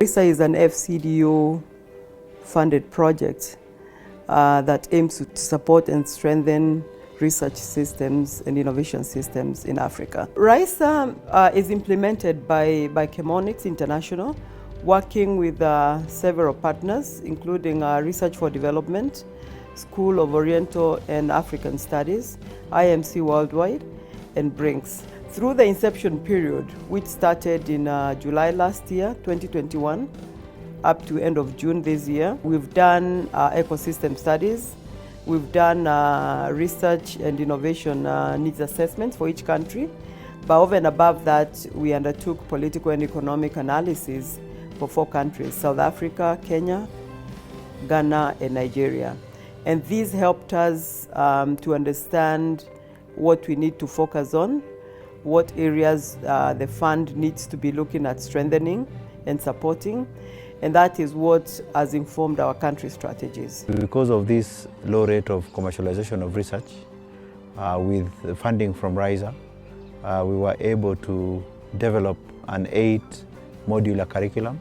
RISA is an FCDO-funded project that aims to support and strengthen research systems and innovation systems in Africa. RISA is implemented by Chemonix International, working with several partners, including Research for Development, School of Oriental and African Studies, IMC Worldwide, and BRINCS. Through the inception period, which started in July last year, 2021, up to end of June this year, we've done ecosystem studies, we've done research and innovation needs assessments for each country, but over and above that, we undertook political and economic analysis for 4 countries, South Africa, Kenya, Ghana, and Nigeria. And these helped us to understand what we need to focus on, what areas the fund needs to be looking at strengthening and supporting, and that is what has informed our country strategies. Because of this low rate of commercialization of research, with funding from RISA, we were able to develop an 8-modular curriculum,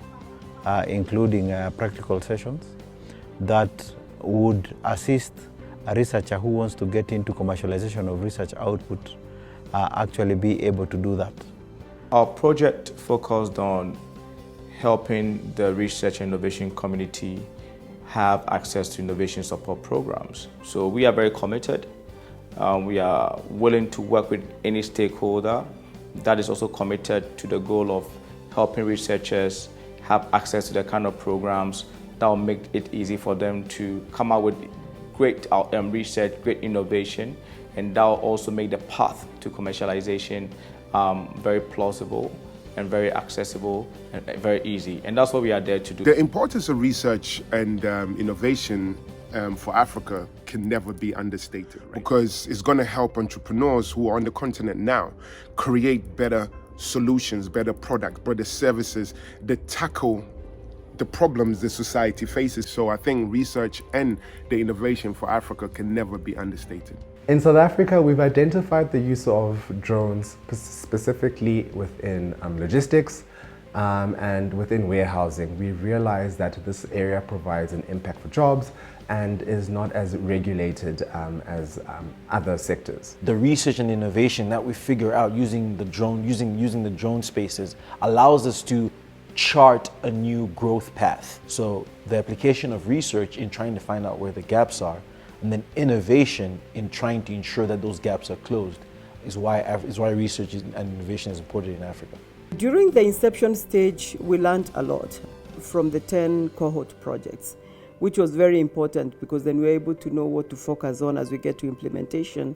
including practical sessions that would assist a researcher who wants to get into commercialization of research output actually be able to do that. Our project focused on helping the research and innovation community have access to innovation support programs. So we are very committed. We are willing to work with any stakeholder that is also committed to the goal of helping researchers have access to the kind of programs that will make it easy for them to come out with great research, great innovation, and that will also make the path to commercialization very plausible and very accessible and very easy. And that's what we are there to do. The importance of research and innovation for Africa can never be understated, right? Because it's going to help entrepreneurs who are on the continent now create better solutions, better products, better services that tackle the problems the society faces. So I think research and the innovation for Africa can never be understated. In South Africa, we've identified the use of drones specifically within logistics and within warehousing. We realized that this area provides an impact for jobs and is not as regulated as other sectors. The research and innovation that we figure out using the drone, using the drone spaces allows us to chart a new growth path. So the application of research in trying to find out where the gaps are, and then innovation in trying to ensure that those gaps are closed is why research and innovation is important in Africa. During the inception stage, we learned a lot from the 10 cohort projects, which was very important because then we were able to know what to focus on as we get to implementation.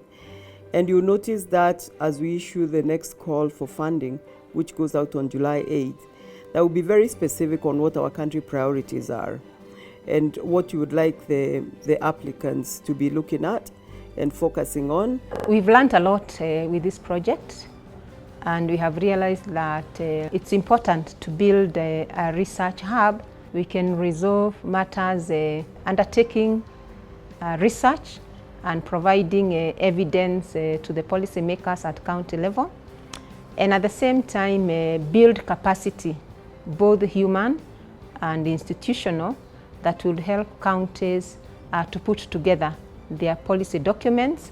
And you'll notice that as we issue the next call for funding, which goes out on July 8th, that will be very specific on what our country priorities are and what you would like the applicants to be looking at and focusing on. We've learned a lot with this project, and we have realized that it's important to build a research hub. We can resolve matters undertaking research and providing evidence to the policymakers at county level, and at the same time build capacity, both human and institutional, that will help counties to put together their policy documents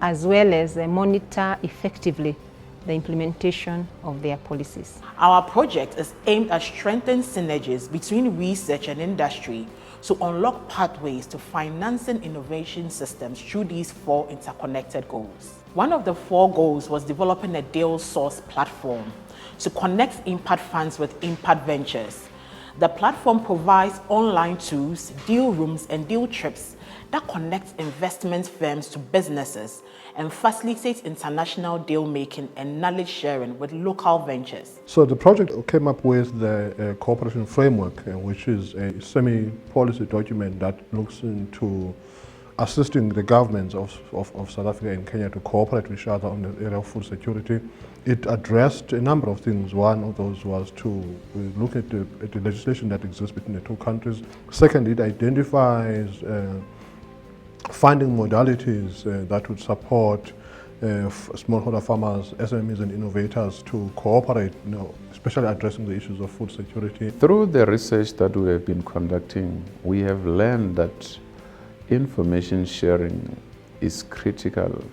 as well as monitor effectively the implementation of their policies. Our project is aimed at strengthening synergies between research and industry to unlock pathways to financing innovation systems through these 4 interconnected goals. One of the 4 goals was developing a deal source platform to connect impact funds with impact ventures. The platform provides online tools, deal rooms, and deal trips that connect investment firms to businesses and facilitates international deal making and knowledge sharing with local ventures. So the project came up with the cooperation framework, which is a semi-policy document that looks into assisting the governments of South Africa and Kenya to cooperate with each other on the area of food security. It addressed a number of things. One of those was to look at the legislation that exists between the 2 countries. Second, it identifies funding modalities that would support smallholder farmers, SMEs and innovators to cooperate, especially addressing the issues of food security. Through the research that we have been conducting, we have learned that information sharing is critical.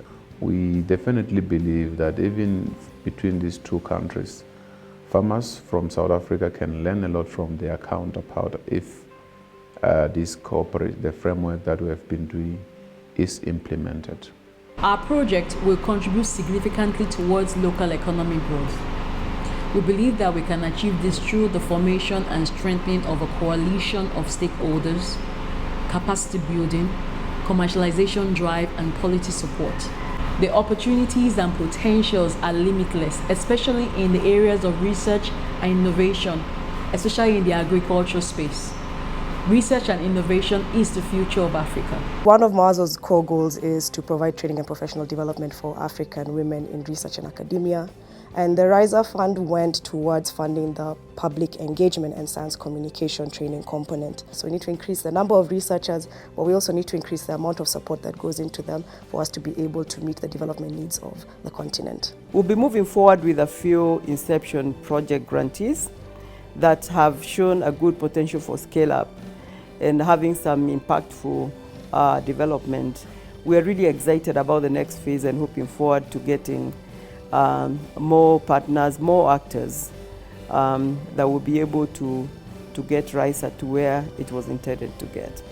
We definitely believe that even between these two countries, farmers from South Africa can learn a lot from their counterpart if the framework that we have been doing is implemented. Our project will contribute significantly towards local economic growth. We believe that we can achieve this through the formation and strengthening of a coalition of stakeholders, capacity building, commercialization drive, and policy support. The opportunities and potentials are limitless, especially in the areas of research and innovation, especially in the agricultural space. Research and innovation is the future of Africa. One of MAZO's core goals is to provide training and professional development for African women in research and academia. And the RISA fund went towards funding the public engagement and science communication training component. So we need to increase the number of researchers, but we also need to increase the amount of support that goes into them for us to be able to meet the development needs of the continent. We'll be moving forward with a few Inception project grantees that have shown a good potential for scale-up and having some impactful development. We're really excited about the next phase and hoping forward to getting more partners, more actors that will be able to get RISA to where it was intended to get.